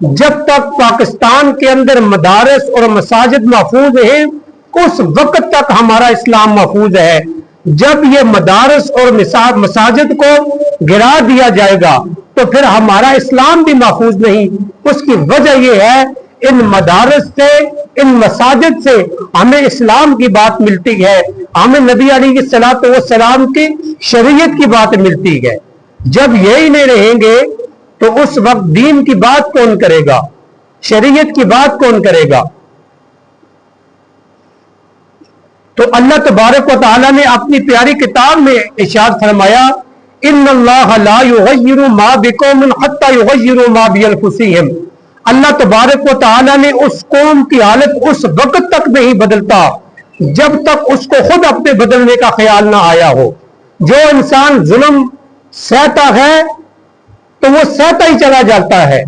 जब तक पाकिस्तान के अंदर मदारस और मसाजिद महफूज हैं, उस वक्त तक हमारा इस्लाम महफूज है। जब ये मदारस और मसाजिद को गिरा दिया जाएगा तो फिर हमारा इस्लाम भी महफूज नहीं। उसकी वजह यह है, इन मदारस से, इन मसाजिद से हमें इस्लाम की बात मिलती है, हमें नबी अलैहिस्सलातु वस्सलाम की शरीयत की बात मिलती है। जब यही नहीं रहेंगे तो उस वक्त दीन की बात कौन करेगा, शरीयत की बात कौन करेगा। तो अल्लाह तबारक व तआला ने अपनी प्यारी किताब में इरशाद फरमाया, इन्नल्लाह ला युगय्यिरु मा बिकौमिन हत्ता युगय्यिरु मा बिअनफुसिहिम। अल्लाह तबारक व तआला ने उस कौम की हालत उस वक्त तक नहीं बदलता जब तक उसको खुद अपने बदलने का ख्याल ना आया हो। जो इंसान जुल्म सहता है तो वो सहता ही चला जाता है।